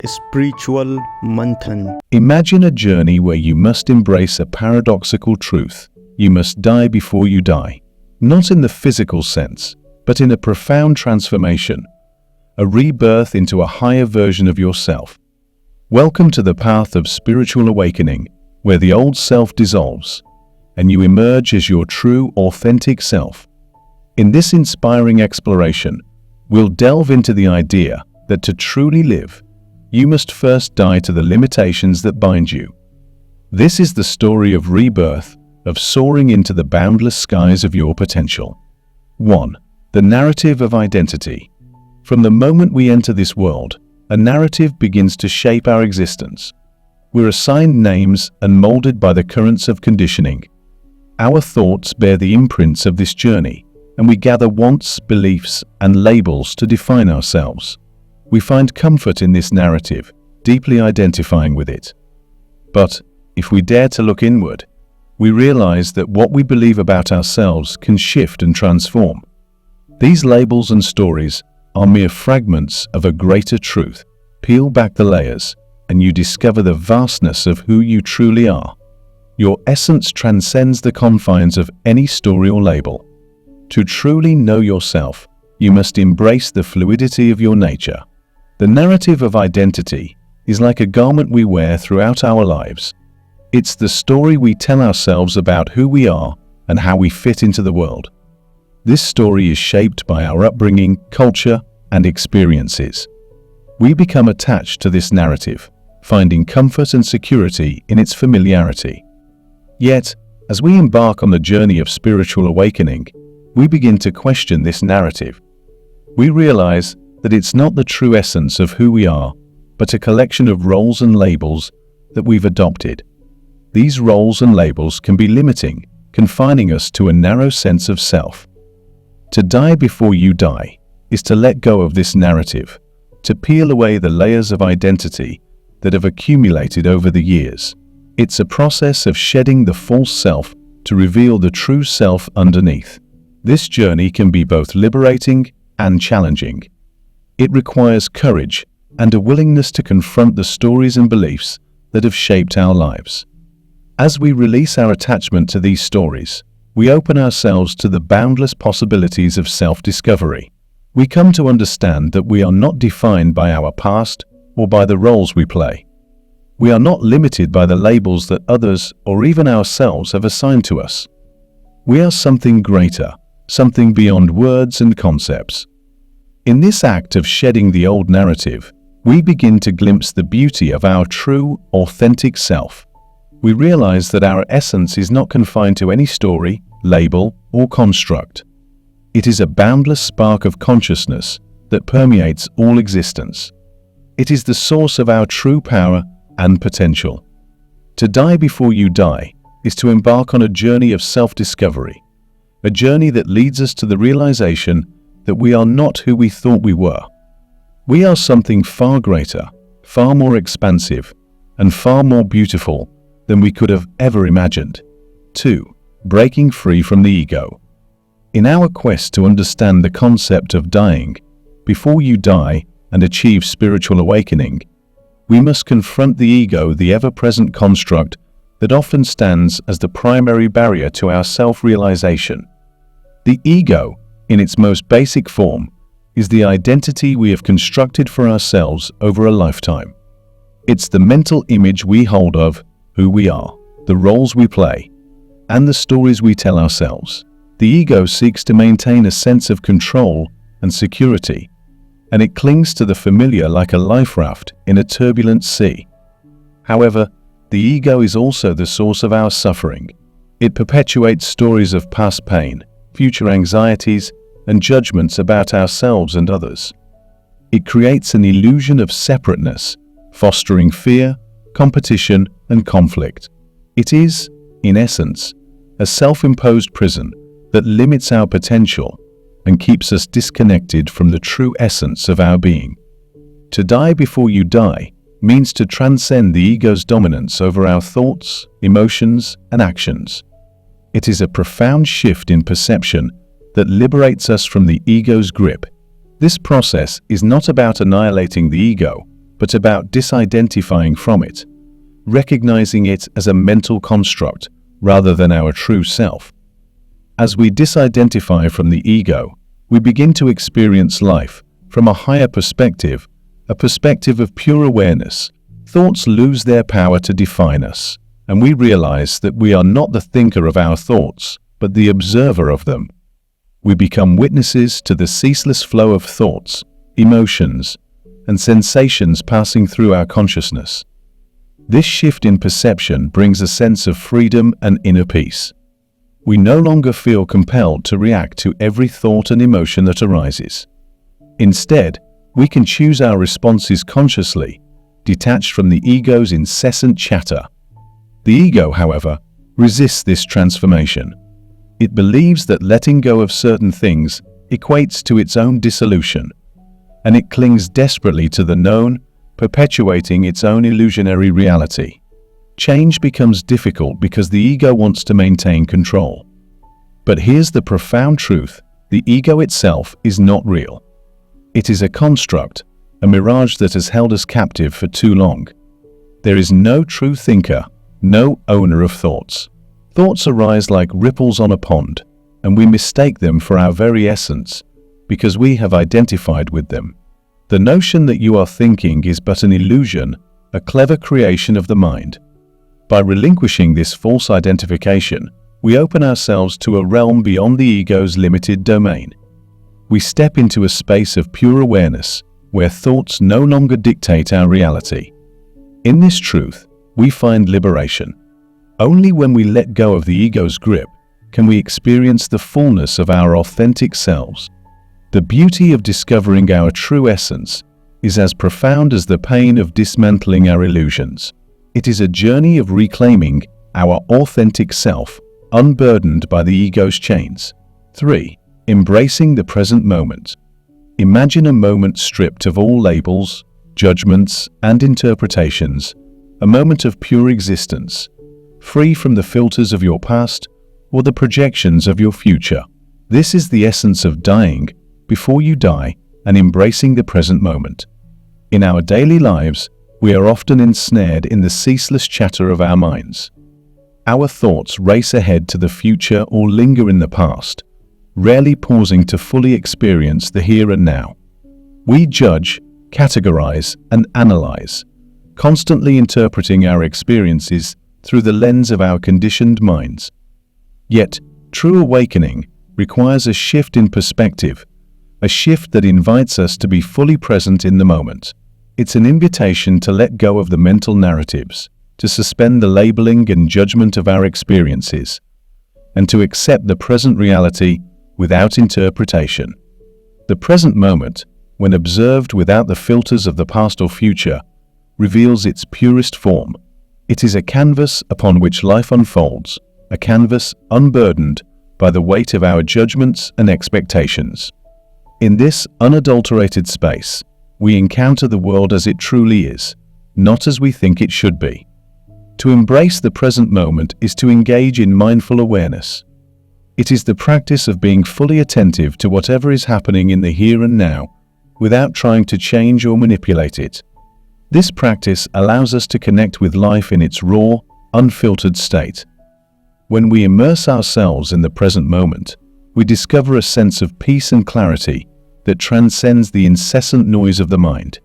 Spiritual Manthan. Imagine a journey where you must embrace a paradoxical truth. You must die before you die. Not in the physical sense, but in a profound transformation. A rebirth into a higher version of yourself. Welcome to the path of spiritual awakening, where the old self dissolves, and you emerge as your true, authentic self. In this inspiring exploration, we'll delve into the idea that to truly live, you must first die to the limitations that bind you. This is the story of rebirth, of soaring into the boundless skies of your potential. 1. The narrative of identity. From the moment we enter this world, a narrative begins to shape our existence. We're assigned names and molded by the currents of conditioning. Our thoughts bear the imprints of this journey, and we gather wants, beliefs, and labels to define ourselves. We find comfort in this narrative, deeply identifying with it. But if we dare to look inward, we realize that what we believe about ourselves can shift and transform. These labels and stories are mere fragments of a greater truth. Peel back the layers, and you discover the vastness of who you truly are. Your essence transcends the confines of any story or label. To truly know yourself, you must embrace the fluidity of your nature. The narrative of identity is like a garment we wear throughout our lives. It's the story we tell ourselves about who we are and how we fit into the world. This story is shaped by our upbringing, culture, and experiences. We become attached to this narrative, finding comfort and security in its familiarity. Yet, as we embark on the journey of spiritual awakening, we begin to question this narrative. We realize that it's not the true essence of who we are, but a collection of roles and labels that we've adopted. These roles and labels can be limiting, confining us to a narrow sense of self. To die before you die is to let go of this narrative, to peel away the layers of identity that have accumulated over the years. It's a process of shedding the false self to reveal the true self underneath. This journey can be both liberating and challenging. It requires courage and a willingness to confront the stories and beliefs that have shaped our lives. As we release our attachment to these stories, we open ourselves to the boundless possibilities of self-discovery. We come to understand that we are not defined by our past or by the roles we play. We are not limited by the labels that others or even ourselves have assigned to us. We are something greater, something beyond words and concepts. In this act of shedding the old narrative, we begin to glimpse the beauty of our true, authentic self. We realize that our essence is not confined to any story, label, or construct. It is a boundless spark of consciousness that permeates all existence. It is the source of our true power and potential. To die before you die is to embark on a journey of self-discovery, a journey that leads us to the realization that we are not who we thought we were. We are something far greater, far more expansive, and far more beautiful than we could have ever imagined. 2. Breaking free from the ego. In our quest to understand the concept of dying before you die and achieve spiritual awakening, we must confront the ego, the ever-present construct that often stands as the primary barrier to our self-realization. The ego, in its most basic form, is the identity we have constructed for ourselves over a lifetime. It's the mental image we hold of who we are, the roles we play, and the stories we tell ourselves. The ego seeks to maintain a sense of control and security, and it clings to the familiar like a life raft in a turbulent sea. However, the ego is also the source of our suffering. It perpetuates stories of past pain, future anxieties, and judgments about ourselves and others. It creates an illusion of separateness, fostering fear, competition, and conflict. It is, in essence, a self-imposed prison that limits our potential and keeps us disconnected from the true essence of our being. To die before you die means to transcend the ego's dominance over our thoughts, emotions, and actions. It is a profound shift in perception that liberates us from the ego's grip. This process is not about annihilating the ego, but about disidentifying from it, recognizing it as a mental construct rather than our true self. As we disidentify from the ego, we begin to experience life from a higher perspective, a perspective of pure awareness. Thoughts lose their power to define us, and we realize that we are not the thinker of our thoughts, but the observer of them. We become witnesses to the ceaseless flow of thoughts, emotions, and sensations passing through our consciousness. This shift in perception brings a sense of freedom and inner peace. We no longer feel compelled to react to every thought and emotion that arises. Instead, we can choose our responses consciously, detached from the ego's incessant chatter. The ego, however, resists this transformation. It believes that letting go of certain things equates to its own dissolution, and it clings desperately to the known, perpetuating its own illusionary reality. Change becomes difficult because the ego wants to maintain control. But here's the profound truth: the ego itself is not real. It is a construct, a mirage that has held us captive for too long. There is no true thinker, no owner of thoughts. Thoughts arise like ripples on a pond, and we mistake them for our very essence because we have identified with them. The notion that you are thinking is but an illusion, a clever creation of the mind. By relinquishing this false identification, we open ourselves to a realm beyond the ego's limited domain. We step into a space of pure awareness, where thoughts no longer dictate our reality. In this truth, we find liberation. Only when we let go of the ego's grip can we experience the fullness of our authentic selves. The beauty of discovering our true essence is as profound as the pain of dismantling our illusions. It is a journey of reclaiming our authentic self, unburdened by the ego's chains. 3. Embracing the present moment. Imagine a moment stripped of all labels, judgments, and interpretations, a moment of pure existence, free from the filters of your past or the projections of your future. This is the essence of dying before you die and embracing the present moment. In our daily lives, we are often ensnared in the ceaseless chatter of our minds. Our thoughts race ahead to the future or linger in the past, rarely pausing to fully experience the here and now. We judge, categorize, and analyze, constantly interpreting our experiences through the lens of our conditioned minds. Yet, true awakening requires a shift in perspective, a shift that invites us to be fully present in the moment. It's an invitation to let go of the mental narratives, to suspend the labeling and judgment of our experiences, and to accept the present reality without interpretation. The present moment, when observed without the filters of the past or future, reveals its purest form. It is a canvas upon which life unfolds, a canvas unburdened by the weight of our judgments and expectations. In this unadulterated space, we encounter the world as it truly is, not as we think it should be. To embrace the present moment is to engage in mindful awareness. It is the practice of being fully attentive to whatever is happening in the here and now, without trying to change or manipulate it. This practice allows us to connect with life in its raw, unfiltered state. When we immerse ourselves in the present moment, we discover a sense of peace and clarity that transcends the incessant noise of the mind.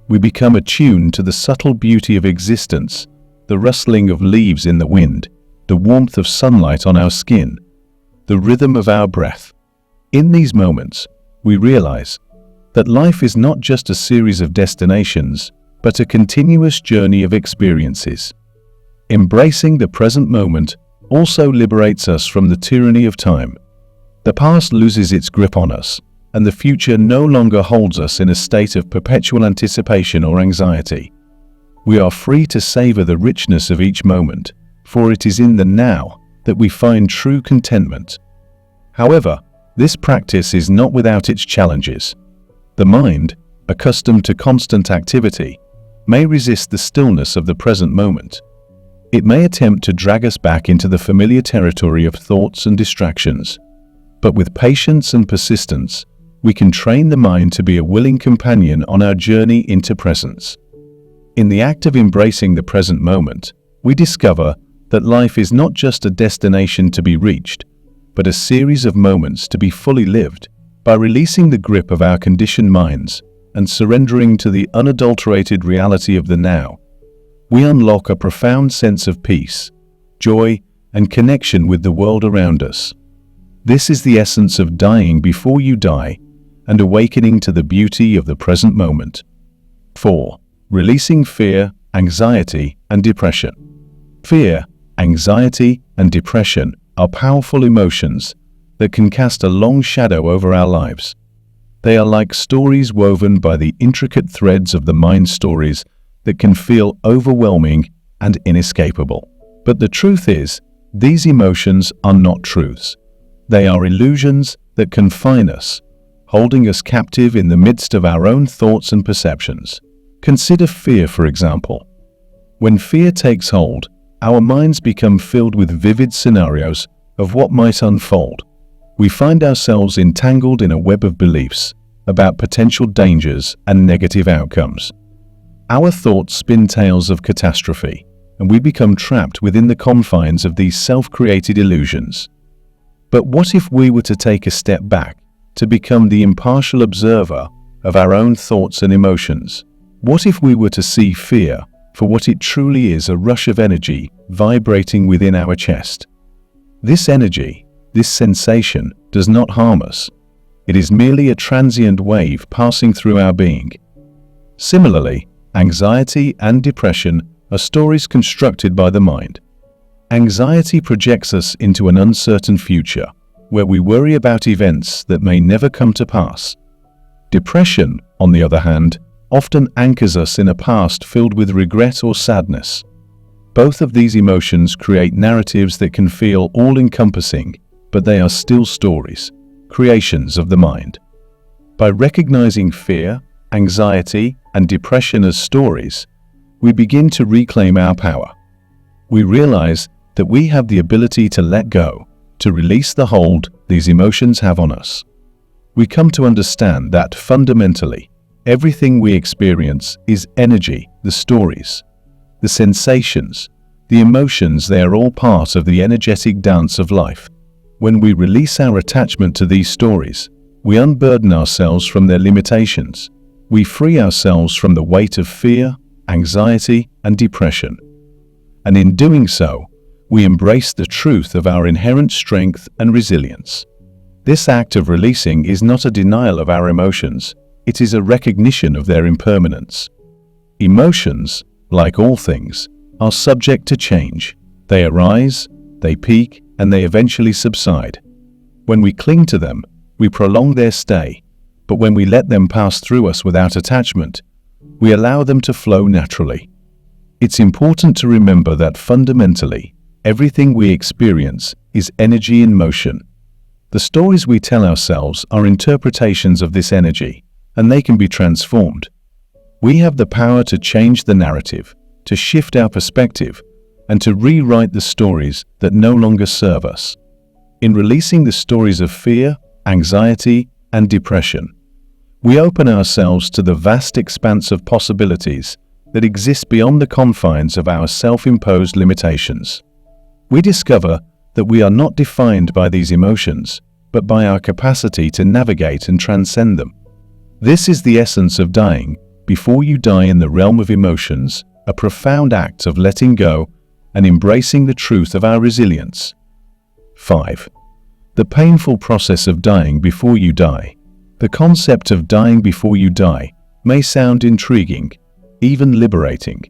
We become attuned to the subtle beauty of existence, the rustling of leaves in the wind, the warmth of sunlight on our skin, the rhythm of our breath. In these moments, we realize that life is not just a series of destinations, but a continuous journey of experiences. Embracing the present moment also liberates us from the tyranny of time. The past loses its grip on us, and the future no longer holds us in a state of perpetual anticipation or anxiety. We are free to savor the richness of each moment, for it is in the now that we find true contentment. However, this practice is not without its challenges. The mind, accustomed to constant activity, may resist the stillness of the present moment. It may attempt to drag us back into the familiar territory of thoughts and distractions. But with patience and persistence, we can train the mind to be a willing companion on our journey into presence. In the act of embracing the present moment, we discover that life is not just a destination to be reached, but a series of moments to be fully lived. By releasing the grip of our conditioned minds and surrendering to the unadulterated reality of the now, we unlock a profound sense of peace, joy, and connection with the world around us. This is the essence of dying before you die and awakening to the beauty of the present moment. 4. Releasing fear, anxiety, and depression. Fear, anxiety, and depression are powerful emotions that can cast a long shadow over our lives. They are like stories woven by the intricate threads of the mind, stories that can feel overwhelming and inescapable. But the truth is, these emotions are not truths. They are illusions that confine us, holding us captive in the midst of our own thoughts and perceptions. Consider fear, for example. When fear takes hold, our minds become filled with vivid scenarios of what might unfold. We find ourselves entangled in a web of beliefs about potential dangers and negative outcomes. Our thoughts spin tales of catastrophe, and we become trapped within the confines of these self-created illusions. But what if we were to take a step back, to become the impartial observer of our own thoughts and emotions? What if we were to see fear for what it truly is, a rush of energy vibrating within our chest? This energy, this sensation, does not harm us. It is merely a transient wave passing through our being. Similarly, anxiety and depression are stories constructed by the mind. Anxiety projects us into an uncertain future, where we worry about events that may never come to pass. Depression, on the other hand, often anchors us in a past filled with regret or sadness. Both of these emotions create narratives that can feel all-encompassing, but they are still stories, creations of the mind. By recognizing fear, anxiety, and depression as stories, we begin to reclaim our power. We realize that we have the ability to let go, to release the hold these emotions have on us. We come to understand that fundamentally, everything we experience is energy. The stories, the sensations, the emotions, they are all part of the energetic dance of life. When we release our attachment to these stories, we unburden ourselves from their limitations. We free ourselves from the weight of fear, anxiety, and depression. And in doing so, we embrace the truth of our inherent strength and resilience. This act of releasing is not a denial of our emotions, it is a recognition of their impermanence. Emotions, like all things, are subject to change. They arise, they peak, and they eventually subside. When we cling to them, we prolong their stay, but when we let them pass through us without attachment, we allow them to flow naturally. It's important to remember that fundamentally, everything we experience is energy in motion. The stories we tell ourselves are interpretations of this energy, and they can be transformed. We have the power to change the narrative, to shift our perspective, and to rewrite the stories that no longer serve us. In releasing the stories of fear, anxiety, and depression, we open ourselves to the vast expanse of possibilities that exist beyond the confines of our self-imposed limitations. We discover that we are not defined by these emotions, but by our capacity to navigate and transcend them. This is the essence of dying before you die in the realm of emotions, a profound act of letting go and embracing the truth of our resilience. 5. The painful process of dying before you die. The concept of dying before you die may sound intriguing, even liberating,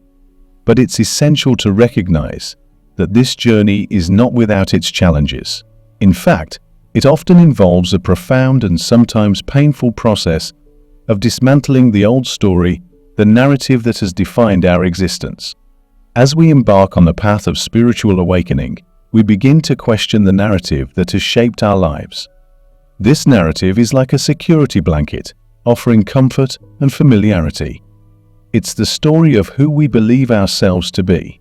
but it's essential to recognize that this journey is not without its challenges. In fact, it often involves a profound and sometimes painful process of dismantling the old story, the narrative that has defined our existence. As we embark on the path of spiritual awakening, we begin to question the narrative that has shaped our lives. This narrative is like a security blanket, offering comfort and familiarity. It's the story of who we believe ourselves to be,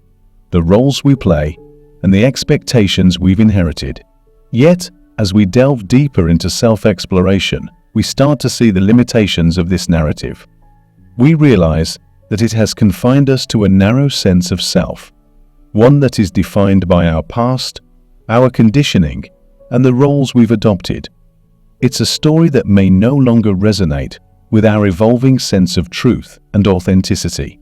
the roles we play, and the expectations we've inherited. Yet, as we delve deeper into self-exploration, we start to see the limitations of this narrative. We realize that it has confined us to a narrow sense of self, one that is defined by our past, our conditioning, and the roles we've adopted. It's a story that may no longer resonate with our evolving sense of truth and authenticity.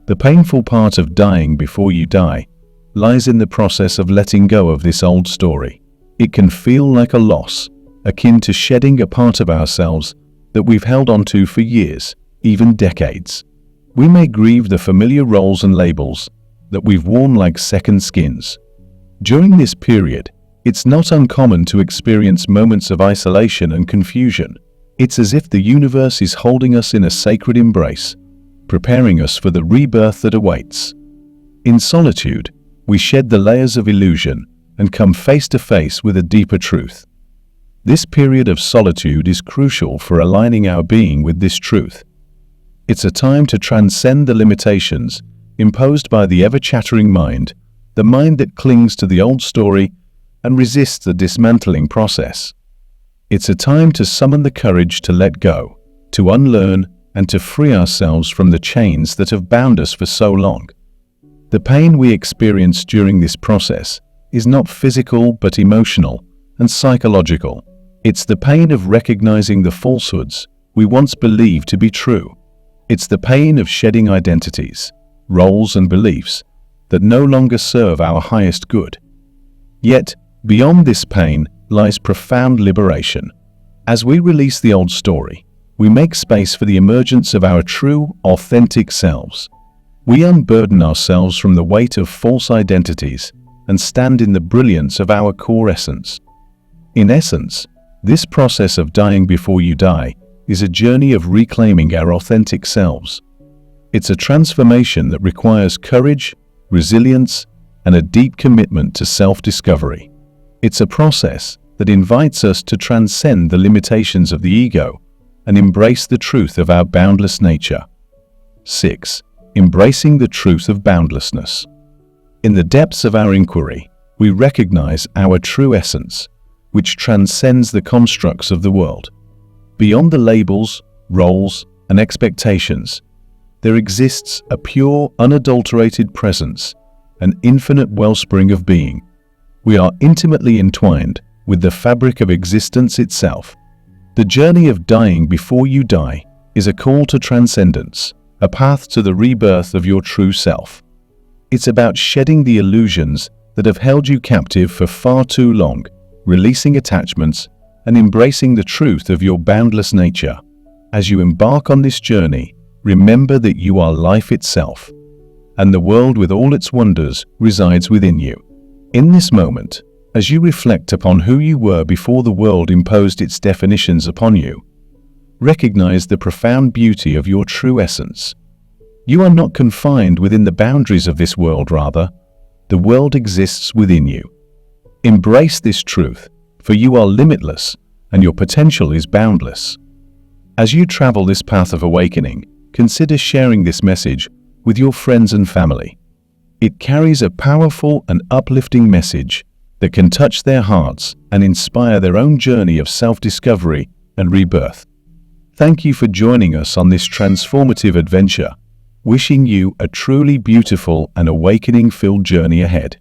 The painful part of dying before you die lies in the process of letting go of this old story. It can feel like a loss, akin to shedding a part of ourselves that we've held onto for years, even decades. We may grieve the familiar roles and labels that we've worn like second skins. During this period, it's not uncommon to experience moments of isolation and confusion. It's as if the universe is holding us in a sacred embrace, preparing us for the rebirth that awaits. In solitude, we shed the layers of illusion and come face to face with a deeper truth. This period of solitude is crucial for aligning our being with this truth. It's a time to transcend the limitations imposed by the ever-chattering mind, the mind that clings to the old story and resists the dismantling process. It's a time to summon the courage to let go, to unlearn, and to free ourselves from the chains that have bound us for so long. The pain we experience during this process is not physical but emotional and psychological. It's the pain of recognizing the falsehoods we once believed to be true. It's the pain of shedding identities, roles, and beliefs that no longer serve our highest good. Yet, beyond this pain lies profound liberation. As we release the old story, we make space for the emergence of our true, authentic selves. We unburden ourselves from the weight of false identities and stand in the brilliance of our core essence. In essence, this process of dying before you die is a journey of reclaiming our authentic selves. It's a transformation that requires courage, resilience, and a deep commitment to self-discovery. It's a process that invites us to transcend the limitations of the ego and embrace the truth of our boundless nature. 6. Embracing the truth of boundlessness. In the depths of our inquiry, we recognize our true essence, which transcends the constructs of the world. Beyond the labels, roles, and expectations, there exists a pure, unadulterated presence, an infinite wellspring of being. We are intimately entwined with the fabric of existence itself. The journey of dying before you die is a call to transcendence, a path to the rebirth of your true self. It's about shedding the illusions that have held you captive for far too long, releasing attachments, and embracing the truth of your boundless nature. As you embark on this journey, remember that you are life itself, and the world with all its wonders resides within you. In this moment, as you reflect upon who you were before the world imposed its definitions upon you, recognize the profound beauty of your true essence. You are not confined within the boundaries of this world, rather, the world exists within you. Embrace this truth, for you are limitless and your potential is boundless. As you travel this path of awakening, consider sharing this message with your friends and family. It carries a powerful and uplifting message that can touch their hearts and inspire their own journey of self-discovery and rebirth. Thank you for joining us on this transformative adventure, wishing you a truly beautiful and awakening-filled journey ahead.